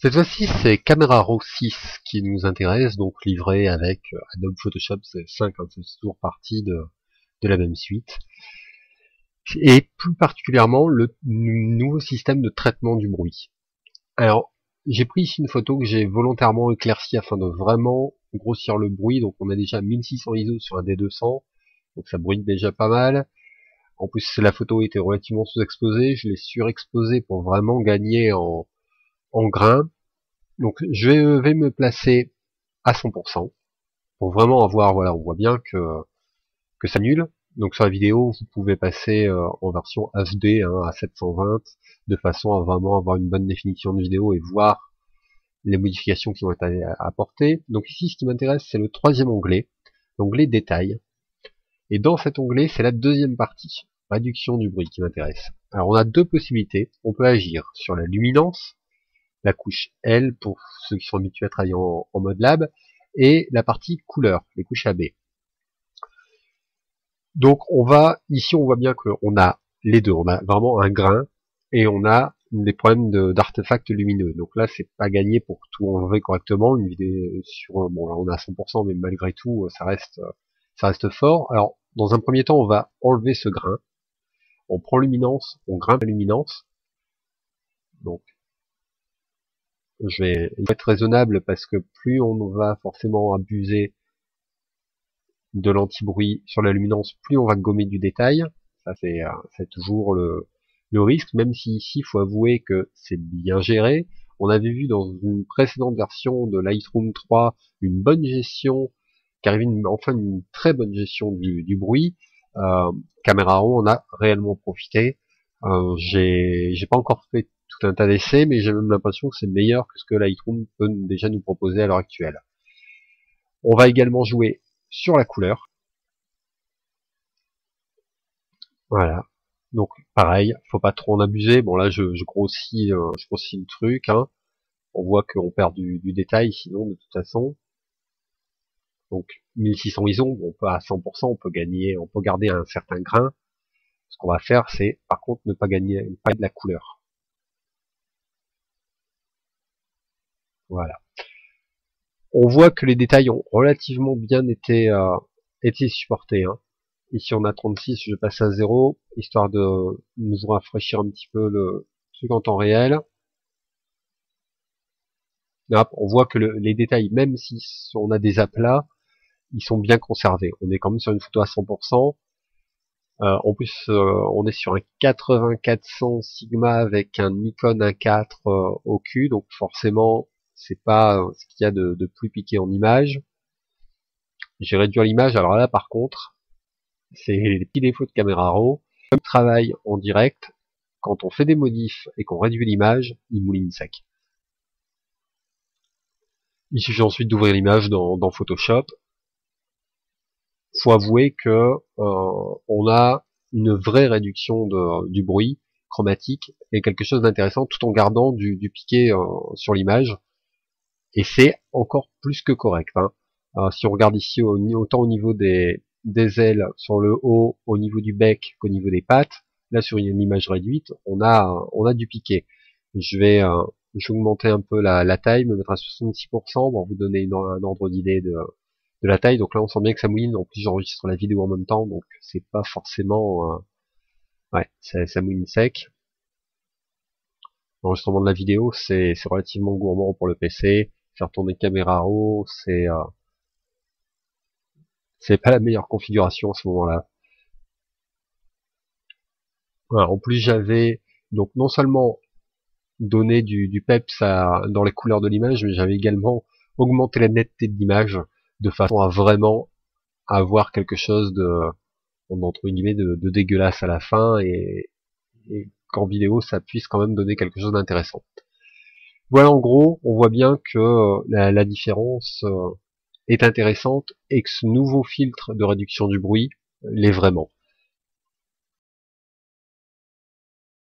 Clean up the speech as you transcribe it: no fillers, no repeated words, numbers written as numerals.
Cette fois-ci, c'est Camera Raw 6 qui nous intéresse, donc livré avec Adobe Photoshop 5, hein, c'est toujours partie de la même suite. Et plus particulièrement, le nouveau système de traitement du bruit. Alors, j'ai pris ici une photo que j'ai volontairement éclaircie afin de vraiment grossir le bruit. Donc on a déjà 1600 ISO sur un D200, donc ça bruite déjà pas mal. En plus, la photo était relativement sous-exposée, je l'ai surexposée pour vraiment gagner en grain. Donc je vais me placer à 100% pour vraiment avoir, voilà, on voit bien que ça annule. Donc sur la vidéo, vous pouvez passer en version HD, hein, à 720, de façon à vraiment avoir une bonne définition de vidéo et voir les modifications qui vont être apportées. Donc ici, ce qui m'intéresse, c'est le troisième onglet, l'onglet détail. Et dans cet onglet, c'est la deuxième partie, réduction du bruit, qui m'intéresse. Alors on a deux possibilités. On peut agir sur la luminance, la couche L pour ceux qui sont habitués à travailler en mode lab, et la partie couleur, les couches AB. Donc ici on voit bien qu'on a les deux, on a vraiment un grain et on a des problèmes d'artefacts lumineux. Donc là c'est pas gagné pour tout enlever correctement. Une vidéo sur, bon là on a 100%, mais malgré tout ça reste fort. Alors dans un premier temps on va enlever ce grain. On prend luminance, on grimpe la luminance. Donc je vais être raisonnable parce que plus on va forcément abuser de l'anti-bruit sur la luminance, plus on va gommer du détail. Ça c'est toujours le risque, même si ici il faut avouer que c'est bien géré. On avait vu dans une précédente version de Lightroom 3 une bonne gestion, enfin une très bonne gestion du bruit. Camera Raw en a réellement profité. J'ai pas encore fait tout un tas d'essais, mais j'ai même l'impression que c'est meilleur que ce que Lightroom peut déjà nous proposer à l'heure actuelle. On va également jouer sur la couleur. Voilà. Donc pareil, faut pas trop en abuser. Bon là je grossis le truc, hein. On voit qu'on perd du détail sinon de toute façon. Donc 1600 ISO, on peut à 100%, on peut garder un certain grain. Ce qu'on va faire, c'est par contre ne pas de la couleur. Voilà. On voit que les détails ont relativement bien été supportés, hein. Ici on a 36, je passe à 0, histoire de nous rafraîchir un petit peu le truc en temps réel. Là, on voit que les détails, même si on a des aplats, ils sont bien conservés. On est quand même sur une photo à 100%. En plus, on est sur un 80-400 Sigma avec un Nikon 1.4 au cul, donc forcément, c'est pas ce qu'il y a de plus piqué en image. J'ai réduit l'image, alors là par contre, c'est les petits défauts de Camera Raw. Comme travail en direct, quand on fait des modifs et qu'on réduit l'image, il mouline sec. Il suffit ensuite d'ouvrir l'image dans Photoshop. Faut avouer que on a une vraie réduction du bruit chromatique et quelque chose d'intéressant tout en gardant du piqué sur l'image. Et c'est encore plus que correct, hein. Si on regarde ici autant au niveau des ailes sur le haut, au niveau du bec qu'au niveau des pattes, là sur une image réduite, on a du piqué. Je vais augmenter un peu la taille, me mettre à 66% pour vous donner un ordre d'idée de la taille. Donc là on sent bien que ça mouline. En plus j'enregistre la vidéo en même temps, donc c'est pas forcément ouais, ça mouline sec. L'enregistrement de la vidéo c'est relativement gourmand pour le PC. Faire tourner Camera Raw, c'est pas la meilleure configuration à ce moment-là. Voilà, en plus j'avais donc non seulement donné du peps dans les couleurs de l'image, mais j'avais également augmenté la netteté de l'image de façon à vraiment avoir quelque chose entre guillemets de dégueulasse à la fin et qu'en vidéo ça puisse quand même donner quelque chose d'intéressant. Voilà, en gros on voit bien que la différence est intéressante et que ce nouveau filtre de réduction du bruit l'est vraiment.